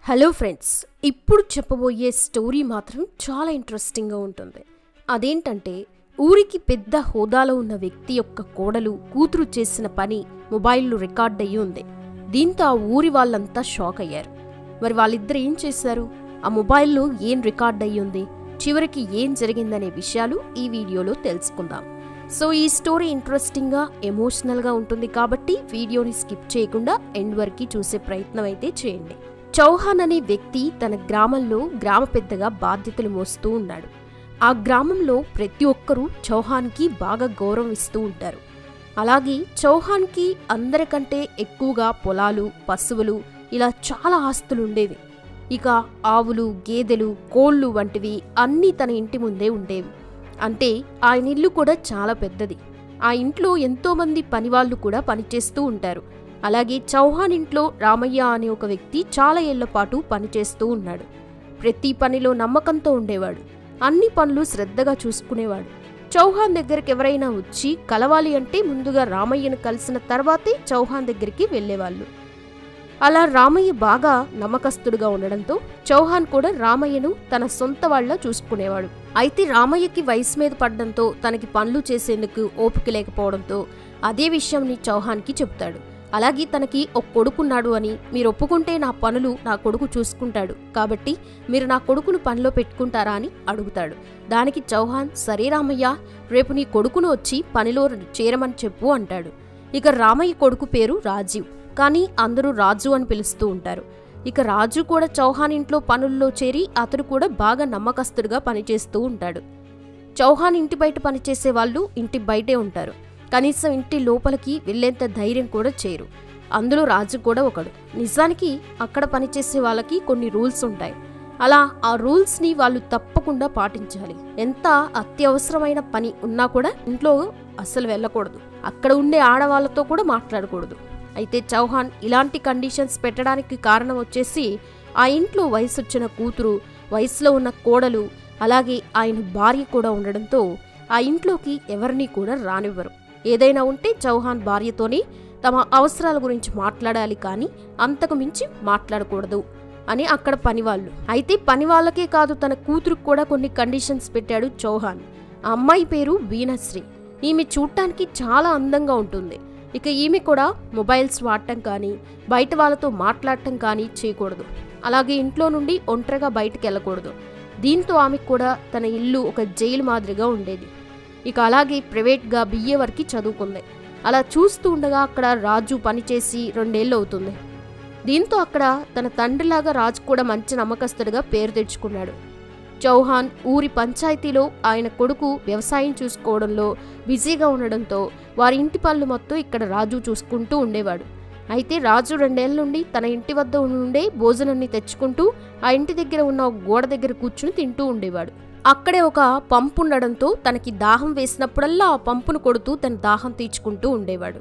Hello friends, ఇప్పుడు చెప్పబోయే story మాత్రం చాలా ఇంట్రెస్టింగ్గా ఉంటుంది. అదేంటంటే, ఊరికి పెద్ద హోదాలో ఉన్న వ్యక్తి యొక్క కోడలు కూతురు చేసిన పని మొబైల్లో రికార్డ్ అయ్యి ఉంది. దీంతో ఆ ఊరి వాళ్ళంతా షాక్ అయ్యారు. మరి వాళ్ళిద్దరు ఏం చేశారు, ఆ మొబైల్లో ఏం రికార్డ్ అయ్యి ఉంది, చివరికి ఏం జరిగిందనే విషయాలు ఈ వీడియోలో తెలుసుకుందాం. సో ఈ స్టోరీ ఇంట్రెస్టింగ్గా ఎమోషనల్గా ఉంటుంది కాబట్టి వీడియోని స్కిప్ చేయకుండా ఎండ్ వరకు చూసే ప్రయత్నం అయితే చేయండి. చౌహాన్ అనే వ్యక్తి తన గ్రామంలో గ్రామ పెద్దగా బాధ్యతలు మోస్తూ ఉన్నాడు. ఆ గ్రామంలో ప్రతి ఒక్కరూ చౌహాన్కి బాగా గౌరవం ఇస్తూ ఉంటారు. అలాగే చౌహాన్కి అందరికంటే ఎక్కువగా పొలాలు, పశువులు ఇలా చాలా ఆస్తులు ఉండేవి. ఇక ఆవులు, గేదెలు, కోళ్ళు వంటివి అన్నీ తన ఇంటి ముందే ఉండేవి. అంటే ఆయన ఇల్లు కూడా చాలా పెద్దది. ఆ ఇంట్లో ఎంతోమంది పనివాళ్ళు కూడా పనిచేస్తూ ఉంటారు. అలాగే చౌహాన్ ఇంట్లో రామయ్య అనే ఒక వ్యక్తి చాలా ఏళ్ల పాటు పనిచేస్తూ ఉన్నాడు. ప్రతి పనిలో నమ్మకంతో ఉండేవాడు. అన్ని పనులు శ్రద్ధగా చూసుకునేవాడు. చౌహాన్ దగ్గరికి ఎవరైనా వచ్చి కలవాలి అంటే ముందుగా రామయ్యను కలిసిన తర్వాతే చౌహాన్ దగ్గరికి వెళ్ళేవాళ్ళు. అలా రామయ్య బాగా నమ్మకస్తుడుగా ఉండడంతో చౌహాన్ కూడా రామయ్యను తన సొంత వాళ్ళ చూసుకునేవాడు. అయితే రామయ్యకి వయసు మీద పడ్డంతో తనకి పనులు చేసేందుకు ఓపిక లేకపోవడంతో అదే విషయంని చౌహాన్కి చెప్తాడు. అలాగే తనకి ఒక కొడుకున్నాడు అని, మీరు ఒప్పుకుంటే నా పనులు నా కొడుకు చూసుకుంటాడు, కాబట్టి మీరు నా కొడుకును పనిలో పెట్టుకుంటారా అని అడుగుతాడు. దానికి చౌహాన్, సరే రామయ్య, రేపు నీ కొడుకును వచ్చి పనిలో చేరమని చెప్పు అంటాడు. ఇక రామయ్య కొడుకు పేరు రాజీవ్, కానీ అందరూ రాజు అని పిలుస్తూ ఉంటారు. ఇక రాజు కూడా చౌహాన్ ఇంట్లో పనుల్లో చేరి అతడు కూడా బాగా నమ్మకస్తుడుగా పనిచేస్తూ ఉంటాడు. చౌహాన్ ఇంటి బయట పనిచేసే వాళ్ళు ఇంటి బయటే ఉంటారు. కనీసం ఇంటి లోపలికి వెళ్లేంత ధైర్యం కూడా చేయరు. అందులో రాజు కూడా ఒకడు. నిజానికి అక్కడ పనిచేసే వాళ్ళకి కొన్ని రూల్స్ ఉంటాయి. అలా ఆ రూల్స్ని వాళ్ళు తప్పకుండా పాటించాలి. ఎంత అత్యవసరమైన పని ఉన్నా కూడా ఇంట్లో అస్సలు వెళ్ళకూడదు. అక్కడ ఉండే ఆడవాళ్లతో కూడా మాట్లాడకూడదు. అయితే చౌహాన్ ఇలాంటి కండిషన్స్ పెట్టడానికి కారణం వచ్చేసి ఆ ఇంట్లో వయసు వచ్చిన కూతురు, వయసులో ఉన్న కోడలు, అలాగే ఆయన భార్య కూడా ఉండడంతో ఆ ఇంట్లోకి ఎవరినీ కూడా రానివ్వరు. ఏదైనా ఉంటే చౌహాన్ భార్యతోనే తమ అవసరాల గురించి మాట్లాడాలి, కానీ అంతకు మించి మాట్లాడకూడదు అని అక్కడ పనివాళ్ళు. అయితే పనివాళ్ళకే కాదు, తన కూతురుకు కూడా కొన్ని కండిషన్స్ పెట్టాడు చౌహాన్. ఆ అమ్మాయి పేరు వీణశ్రీ. ఈమె చూడటానికి చాలా అందంగా ఉంటుంది. ఇక ఈమె కూడా మొబైల్స్ వాడటం కానీ, బయట వాళ్ళతో మాట్లాడటం కానీ చేయకూడదు. అలాగే ఇంట్లో నుండి ఒంటరిగా బయటకు వెళ్ళకూడదు. దీంతో ఆమెకు కూడా తన ఇల్లు ఒక జైలు మాదిరిగా ఉండేది. ఇక అలాగే ప్రైవేట్గా BA వరకు చదువుకుంది. అలా చూస్తూ ఉండగా అక్కడ రాజు పనిచేసి 2 ఏళ్ళు అవుతుంది. దీంతో అక్కడ తన తండ్రిలాగా రాజు కూడా మంచి నమ్మకస్తుడిగా పేరు తెచ్చుకున్నాడు. చౌహాన్ ఊరి పంచాయతీలో ఆయన కొడుకు వ్యవసాయం చూసుకోవడంలో బిజీగా ఉండడంతో వారి ఇంటి పనులు మొత్తం ఇక్కడ రాజు చూసుకుంటూ ఉండేవాడు. అయితే రాజు 2 ఏళ్ల నుండి తన ఇంటి వద్ద ఉండే భోజనాన్ని తెచ్చుకుంటూ ఆ ఇంటి దగ్గర ఉన్న గోడ దగ్గర కూర్చుని తింటూ ఉండేవాడు. అక్కడే ఒక పంపు ఉండడంతో తనకి దాహం వేసినప్పుడల్లా ఆ పంపును కొడుతూ తన దాహం తీర్చుకుంటూ ఉండేవాడు.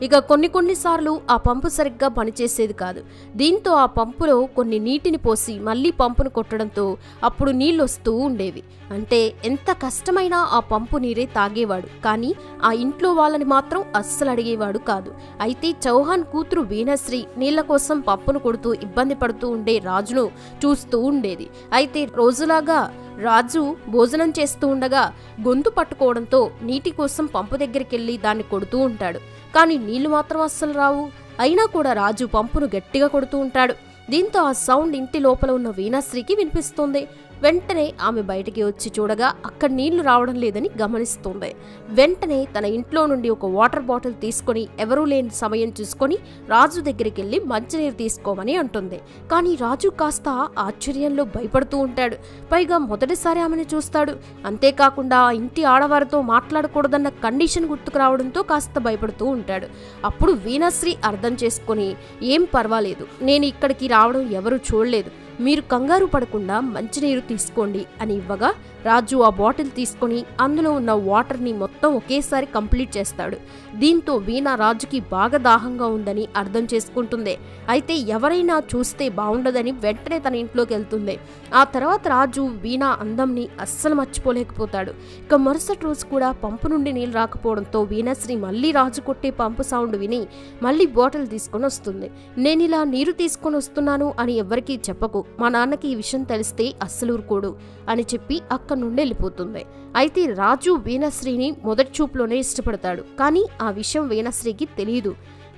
ఇక కొన్నిసార్లు ఆ పంపు సరిగ్గా పనిచేసేది కాదు. దీంతో ఆ పంపులో కొన్ని నీటిని పోసి మళ్ళీ పంపును కొట్టడంతో అప్పుడు నీళ్ళు వస్తూ ఉండేవి. అంటే ఎంత కష్టమైనా ఆ పంపు నీరే తాగేవాడు, కానీ ఆ ఇంట్లో వాళ్ళని మాత్రం అస్సలు అడిగేవాడు కాదు. అయితే చౌహాన్ కూతురు వీణశ్రీ నీళ్ల కోసం పంపును కొడుతూ ఇబ్బంది పడుతూ ఉండే రాజును చూస్తూ ఉండేది. అయితే రోజులాగా రాజు భోజనం చేస్తూ ఉండగా గొంతు పట్టుకోవడంతో నీటి కోసం పంపు దగ్గరికి వెళ్ళి దాన్ని కొడుతూ ఉంటాడు. కానీ నీళ్లు మాత్రం అస్సలు రావు. అయినా కూడా రాజు పంపును గట్టిగా కొడుతూ ఉంటాడు. దీంతో ఆ సౌండ్ ఇంటి లోపల ఉన్న వీణశ్రీకి వినిపిస్తుంది. వెంటనే ఆమె బయటికి వచ్చి చూడగా అక్కడ నీళ్లు రావడం లేదని గమనిస్తుంది. వెంటనే తన ఇంట్లో నుండి ఒక వాటర్ బాటిల్ తీసుకొని ఎవరూ లేని సమయం చూసుకొని రాజు దగ్గరికి వెళ్ళి మంచినీరు తీసుకోమని అంటుంది. కానీ రాజు కాస్త ఆశ్చర్యంలో భయపడుతూ ఉంటాడు. పైగా మొదటిసారి ఆమెను చూస్తాడు. అంతేకాకుండా ఆ ఇంటి ఆడవారితో మాట్లాడకూడదన్న కండిషన్ గుర్తుకు రావడంతో కాస్త భయపడుతూ ఉంటాడు. అప్పుడు వీణశ్రీ అర్థం చేసుకొని, ఏం పర్వాలేదు, నేను ఇక్కడికి రావడం ఎవరూ చూడలేదు, మీరు కంగారు పడకుండా మంచినీరు తీసుకోండి అని ఇవ్వగా రాజు ఆ బాటిల్ తీసుకొని అందులో ఉన్న వాటర్ని మొత్తం ఒకేసారి కంప్లీట్ చేస్తాడు. దీంతో వీణ రాజుకి బాగా దాహంగా ఉందని అర్థం చేసుకుంటుంది. అయితే ఎవరైనా చూస్తే బాగుండదని వెంటనే తన ఇంట్లోకి వెళ్తుంది. ఆ తర్వాత రాజు వీణ అందంని అస్సలు మర్చిపోలేకపోతాడు. ఇక మరుసటి రోజు కూడా పంపు నుండి నీళ్ళు రాకపోవడంతో వీణశ్రీ మళ్ళీ రాజు కొట్టే పంపు సౌండ్ విని మళ్ళీ బాటిల్ తీసుకొని వస్తుంది. నేను ఇలా నీరు తీసుకొని వస్తున్నాను అని ఎవరికీ చెప్పకు, మా నాన్నకి ఈ విషయం తెలిస్తే అస్సలు ఊరుకోడు అని చెప్పి అక్కడి నుండి వెళ్ళిపోతుంది. అయితే రాజు వీణశ్రీని మొదటి చూపులోనే ఇష్టపడతాడు, కానీ ఆ విషయం వీణశ్రీకి తెలియదు.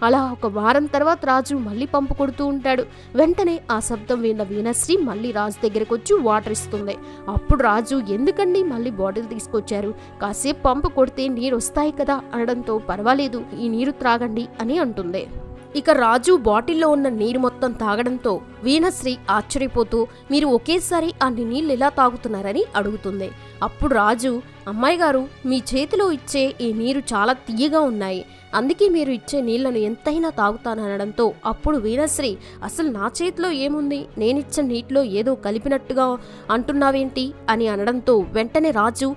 అలా ఒక వారం తర్వాత రాజు మళ్ళీ పంపు కొడుతూ ఉంటాడు. వెంటనే ఆ శబ్దం విన్న వీణశ్రీ మళ్ళీ రాజు దగ్గరకు వచ్చి వాటర్ ఇస్తుంది. అప్పుడు రాజు, ఎందుకండి మళ్ళీ బాటిల్ తీసుకొచ్చారు, కాసేపు పంపు కొడితే నీరు వస్తాయి కదా అనడంతో, పర్వాలేదు ఈ నీరు త్రాగండి అని అంటుంది. ఇక రాజు బాటిల్లో ఉన్న నీరు మొత్తం తాగడంతో వీణశ్రీ ఆశ్చర్యపోతూ, మీరు ఒకేసారి అన్ని నీళ్ళు ఎలా తాగుతున్నారని అడుగుతుంది. అప్పుడు రాజు, అమ్మాయి గారు, మీ చేతిలో ఇచ్చే ఈ నీరు చాలా తీయగా ఉన్నాయి, అందుకే మీరు ఇచ్చే నీళ్లను ఎంతైనా తాగుతాననడంతో అప్పుడు వీణశ్రీ, అసలు నా చేతిలో ఏముంది, నేనిచ్చే నీటిలో ఏదో కలిపినట్టుగా అంటున్నావేంటి అని అనడంతో వెంటనే రాజు,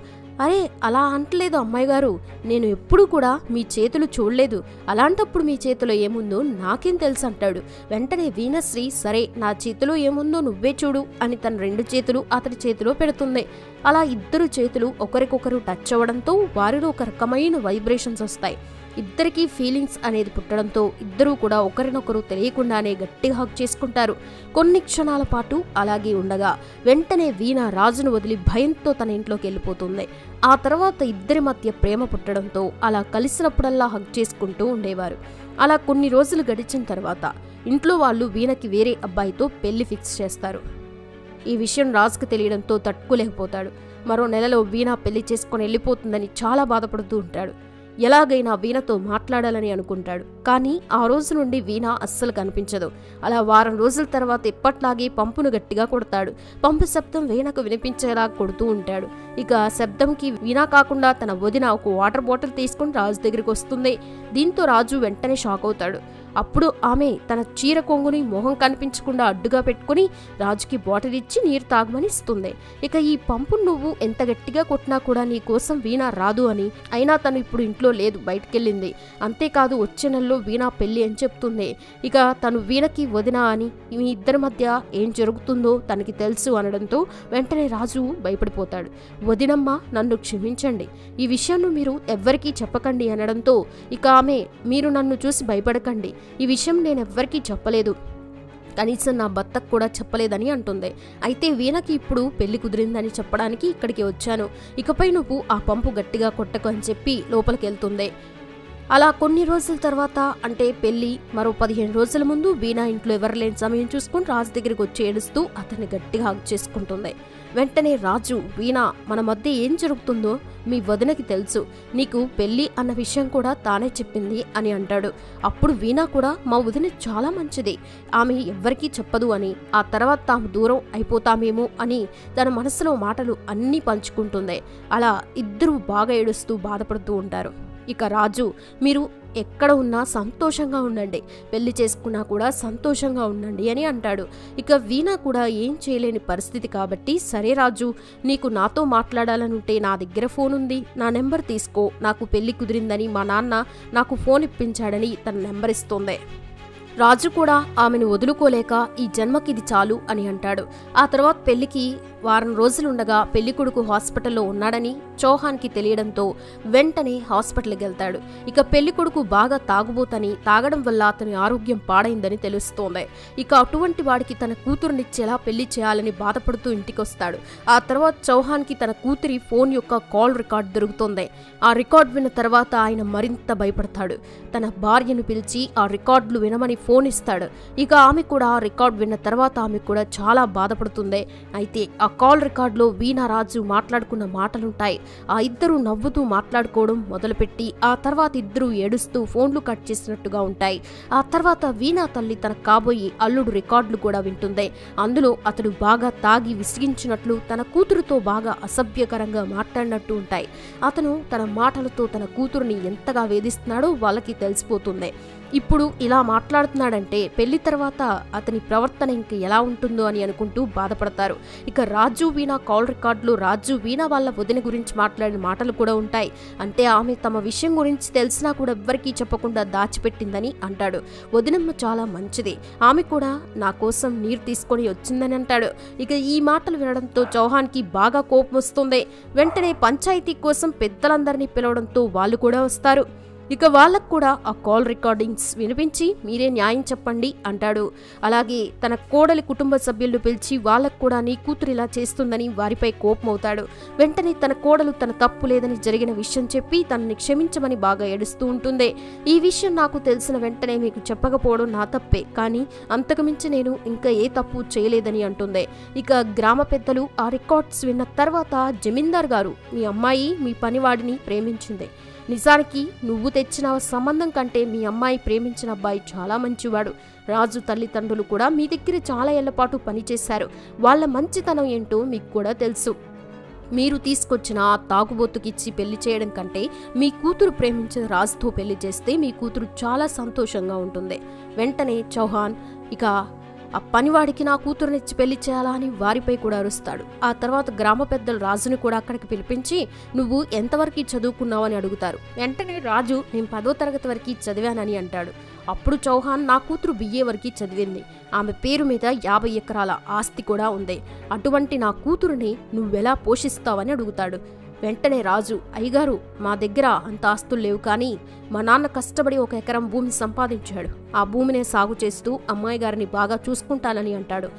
అరే అలా అంటలేదు అమ్మాయి గారు, నేను ఎప్పుడూ కూడా మీ చేతులు చూడలేదు, అలాంటప్పుడు మీ చేతిలో ఏముందో నాకేం తెలుసు అంటాడు. వెంటనే వీణశ్రీ, సరే నా చేతిలో ఏముందో నువ్వే చూడు అని తన 2 చేతులు అతడి చేతిలో పెడుతుంది. అలా ఇద్దరు చేతులు ఒకరికొకరు టచ్ అవ్వడంతో వారిలో ఒక రకమైన వైబ్రేషన్స్ వస్తాయి. ఇద్దరికీ ఫీలింగ్స్ అనేది పుట్టడంతో ఇద్దరూ కూడా ఒకరినొకరు తెలియకుండానే గట్టిగా హగ్ చేసుకుంటారు. కొన్ని క్షణాల పాటు అలాగే ఉండగా వెంటనే వీణ రాజును వదిలి భయంతో తన ఇంట్లోకి వెళ్ళిపోతుంది. ఆ తర్వాత ఇద్దరి మధ్య ప్రేమ పుట్టడంతో అలా కలిసినప్పుడల్లా హగ్ చేసుకుంటూ ఉండేవారు. అలా కొన్ని రోజులు గడిచిన తర్వాత ఇంట్లో వాళ్ళు వీణకి వేరే అబ్బాయితో పెళ్లి ఫిక్స్ చేస్తారు. ఈ విషయం రాజుకు తెలియడంతో తట్టుకోలేకపోతాడు. మరో నెలలో వీణ పెళ్లి చేసుకొని వెళ్ళిపోతుందని చాలా బాధపడుతూ ఉంటాడు. ఎలాగైనా వీణతో మాట్లాడాలని అనుకుంటాడు, కానీ ఆ రోజు నుండి వీణ అస్సలు కనిపించదు. అలా వారం రోజుల తర్వాత ఎప్పట్లాగే పంపును గట్టిగా కొడతాడు. పంపు శబ్దం వీణకు వినిపించేలా కొడుతూ ఉంటాడు. ఇక ఆ శబ్దంకి వీణ కాకుండా తన వదిన ఒక వాటర్ బాటిల్ తీసుకుని రాజు దగ్గరికి వస్తుంది. దీంతో రాజు వెంటనే షాక్ అవుతాడు. అప్పుడు ఆమె తన చీర కొంగుని మొహం కనిపించకుండా అడ్డుగా పెట్టుకుని రాజుకి బాటిల్ ఇచ్చి నీరు తాగమని ఇస్తుంది. ఇక ఈ పంపును నువ్వు ఎంత గట్టిగా కొట్టినా కూడా నీ కోసం వీణ రాదు అని, అయినా తను ఇప్పుడు ఇంట్లో లేదు, బయటకెళ్ళింది, అంతేకాదు వచ్చే నెలలో వీణ పెళ్లి అని చెప్తుంది. ఇక తను వీణకి వదిన అని, మీ ఇద్దరి మధ్య ఏం జరుగుతుందో తనకి తెలుసు అనడంతో వెంటనే రాజు భయపడిపోతాడు. వదినమ్మ, నన్ను క్షమించండి, ఈ విషయాన్ని మీరు ఎవ్వరికీ చెప్పకండి అనడంతో ఇక ఆమె, మీరు నన్ను చూసి భయపడకండి, ఈ విషయం నేను ఎవ్వరికీ చెప్పలేదు, కనీసం నా భర్తకు కూడా చెప్పలేదని అంటుంది. అయితే వీణకి ఇప్పుడు పెళ్లి కుదిరిందని చెప్పడానికి ఇక్కడికి వచ్చాను, ఇకపై నువ్వు ఆ పంపు గట్టిగా కొట్టకు అని చెప్పి లోపలికి వెళ్తుంది. అలా కొన్ని రోజుల తర్వాత, అంటే పెళ్లి మరో 15 రోజుల ముందు వీణ ఇంట్లో ఎవరు లేని సమయం చూసుకుని రాజు దగ్గరికి వచ్చి ఏడుస్తూ అతన్ని గట్టిగా హగ్ చేసుకుంటుంది. వెంటనే రాజు, వీణ, మన మధ్య ఏం జరుగుతుందో మీ వదినకి తెలుసు, నీకు పెళ్లి అన్న విషయం కూడా తానే చెప్పింది అని అంటాడు. అప్పుడు వీణ కూడా, మా వదిన చాలా మంచిది, ఆమె ఎవ్వరికీ చెప్పదు అని, ఆ తర్వాత తాము దూరం అయిపోతామేమో అని తన మనసులో మాటలు అన్నీ పంచుకుంటుంది. అలా ఇద్దరూ బాగా ఏడుస్తూ బాధపడుతూ ఉంటారు. ఇక రాజు, మీరు ఎక్కడ ఉన్నా సంతోషంగా ఉండండి, పెళ్లి చేసుకున్నా కూడా సంతోషంగా ఉండండి అని అంటాడు. ఇక వీణ కూడా ఏం చేయలేని పరిస్థితి కాబట్టి, సరే రాజు, నీకు నాతో మాట్లాడాలనుంటే నా దగ్గర ఫోన్ ఉంది, నా నెంబర్ తీసుకో, నాకు పెళ్లి కుదిరిందని మా నాన్న నాకు ఫోన్ ఇప్పించాడని తన నెంబర్ ఇస్తోంది. రాజు కూడా ఆమెను వదులుకోలేక ఈ జన్మకిది చాలు అని అంటాడు. ఆ తర్వాత పెళ్లికి వారం రోజులుండగా పెళ్లి కొడుకు హాస్పిటల్లో ఉన్నాడని చౌహాన్కి తెలియడంతో వెంటనే హాస్పిటల్కి వెళ్తాడు. ఇక పెళ్లి కొడుకు బాగా తాగుబోతని, తాగడం వల్ల అతని ఆరోగ్యం పాడైందని తెలుస్తోంది. ఇక అటువంటి వాడికి తన కూతురునిచ్చేలా పెళ్లి చేయాలని బాధపడుతూ ఇంటికొస్తాడు. ఆ తర్వాత చౌహాన్కి తన కూతురి ఫోన్ యొక్క కాల్ రికార్డ్ దొరుకుతోంది. ఆ రికార్డ్ విన్న తర్వాత ఆయన మరింత భయపడతాడు. తన భార్యను పిలిచి ఆ రికార్డులు వినమని ఫోన్ ఇస్తాడు. ఇక ఆమె కూడా ఆ రికార్డ్ విన్న తర్వాత ఆమె కూడా చాలా బాధపడుతుంది. అయితే ఆ కాల్ రికార్డులో వీణ రాజు మాట్లాడుకున్న మాటలుంటాయి. ఆ ఇద్దరు నవ్వుతూ మాట్లాడుకోవడం మొదలుపెట్టి ఆ తర్వాత ఇద్దరు ఏడుస్తూ ఫోన్లు కట్ చేసినట్టుగా ఉంటాయి. ఆ తర్వాత వీణ తల్లి తన కాబోయే అల్లుడు రికార్డులు కూడా వింటుంది. అందులో అతడు బాగా తాగి విసిగించినట్లు, తన కూతురుతో బాగా అసభ్యకరంగా మాట్లాడినట్టు ఉంటాయి. అతను తన మాటలతో తన కూతురుని ఎంతగా వేధిస్తున్నాడో వాళ్ళకి తెలిసిపోతుంది. ఇప్పుడు ఇలా మాట్లాడుతున్నాడంటే పెళ్లి తర్వాత అతని ప్రవర్తన ఇంక ఎలా ఉంటుందో అని అనుకుంటూ బాధపడతారు. ఇక రాజు వీణ కాల్ రికార్డులు రాజు వీణ వాళ్ళ వదిన గురించి మాట్లాడిన మాటలు కూడా ఉంటాయి. అంటే ఆమె తమ విషయం గురించి తెలిసినా కూడా ఎవ్వరికీ చెప్పకుండా దాచిపెట్టిందని అంటాడు. వదినమ్మ చాలా మంచిది, ఆమె కూడా నా కోసం నీరు తీసుకొని వచ్చిందని అంటాడు. ఇక ఈ మాటలు వినడంతో చౌహాన్కి బాగా కోపం వస్తుంది. వెంటనే పంచాయతీ కోసం పెద్దలందరినీ పిలవడంతో వాళ్ళు కూడా వస్తారు. ఇక వాళ్ళకు కూడా ఆ కాల్ రికార్డింగ్స్ వినిపించి మీరే న్యాయం చెప్పండి అంటాడు. అలాగే తన కోడలి కుటుంబ సభ్యులను పిలిచి వాళ్ళకు కూడా నీ కూతురు ఇలా చేస్తుందని వారిపై కోపం అవుతాడు. వెంటనే తన కోడలు తన తప్పు లేదని జరిగిన విషయం చెప్పి తనని క్షమించమని బాగా ఏడుస్తూ ఉంటుంది. ఈ విషయం నాకు తెలిసిన వెంటనే మీకు చెప్పకపోవడం నా తప్పే, కానీ అంతకుమించి నేను ఇంకా ఏ తప్పు చేయలేదని అంటుంది. ఇక గ్రామ పెద్దలు ఆ రికార్డ్స్ విన్న తర్వాత జమీందార్ గారు మీ అమ్మాయి మీ పనివాడిని ప్రేమించింది. నిజానికి నువ్వు తెచ్చిన సంబంధం కంటే మీ అమ్మాయి ప్రేమించిన అబ్బాయి చాలా మంచివాడు. రాజు తల్లిదండ్రులు కూడా మీ దగ్గర చాలా ఏళ్లపాటు పనిచేశారు. వాళ్ళ మంచితనం ఏంటో మీకు కూడా తెలుసు. మీరు తీసుకొచ్చిన ఆ తాగుబోతుకిచ్చి పెళ్లి చేయడం కంటే మీ కూతురు ప్రేమించిన రాజుతో పెళ్లి చేస్తే మీ కూతురు చాలా సంతోషంగా ఉంటుంది. వెంటనే చౌహాన్ ఇక ఆ పనివాడికి నా కూతురునిచ్చి పెళ్లి చేయాలా అని వారిపై కూడా అరుస్తాడు. ఆ తర్వాత గ్రామ పెద్దలు రాజుని కూడా అక్కడికి పిలిపించి నువ్వు ఎంతవరకు చదువుకున్నావని అడుగుతారు. వెంటనే రాజు నేను 10వ తరగతి వరకు చదివానని అంటాడు. అప్పుడు చౌహాన్ నా కూతురు BA వరకు చదివింది, ఆమె పేరు మీద 50 ఎకరాల ఆస్తి కూడా ఉంది, అటువంటి నా కూతురుని నువ్వెలా పోషిస్తావని అడుగుతాడు. వెంటనే రాజు అయ్యగారు మా దగ్గర అంత ఆస్తులు లేవు, కానీ మా నాన్న కష్టపడి 1 ఎకరం భూమి సంపాదించాడు, ఆ భూమినే సాగు చేస్తూ అమ్మాయి గారిని బాగా చూసుకుంటానని అంటాడు.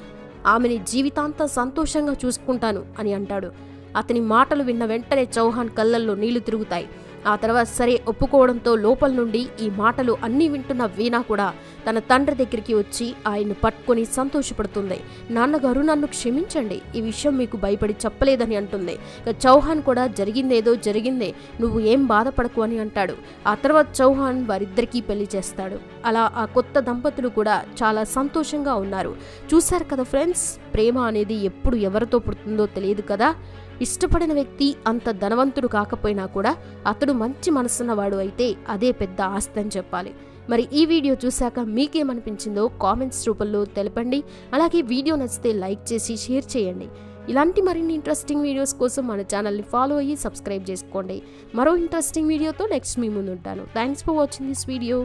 ఆమెని జీవితాంతం సంతోషంగా చూసుకుంటాను అని అంటాడు. అతని మాటలు విన్న వెంటనే చౌహాన్ కళ్ళల్లో నీళ్లు తిరుగుతాయి. ఆ తర్వాత సరే ఒప్పుకోవడంతో లోపల నుండి ఈ మాటలు అన్నీ వింటున్న వీణ కూడా తన తండ్రి దగ్గరికి వచ్చి ఆయన్ని పట్టుకొని సంతోషపడుతుంది. నాన్నగారు నన్ను క్షమించండి, ఈ విషయం మీకు భయపడి చెప్పలేదని అంటుంది. ఇక చౌహాన్ కూడా జరిగిందేదో జరిగిందే, నువ్వు ఏం బాధపడకు అని అంటాడు. ఆ తర్వాత చౌహాన్ వారిద్దరికీ పెళ్లి చేస్తాడు. అలా ఆ కొత్త దంపతులు కూడా చాలా సంతోషంగా ఉన్నారు. చూశారు కదా ఫ్రెండ్స్, ప్రేమ అనేది ఎప్పుడు ఎవరితో పుడుతుందో తెలియదు కదా. ఇష్టపడిన వ్యక్తి అంత ధనవంతుడు కాకపోయినా కూడా అతడు మంచి మనసున్నవాడు అయితే అదే పెద్ద ఆస్తి అని చెప్పాలి. మరి ఈ వీడియో చూశాక మీకేమనిపించిందో కామెంట్స్ రూపంలో తెలపండి. అలాగే వీడియో నచ్చితే లైక్ చేసి షేర్ చేయండి. ఇలాంటి మరిన్ని ఇంట్రెస్టింగ్ వీడియోస్ కోసం మన ఛానల్ని ఫాలో అయ్యి సబ్స్క్రైబ్ చేసుకోండి. మరో ఇంట్రెస్టింగ్ వీడియోతో నెక్స్ట్ మీ ముందు ఉంటాను. Thanks for watching this video.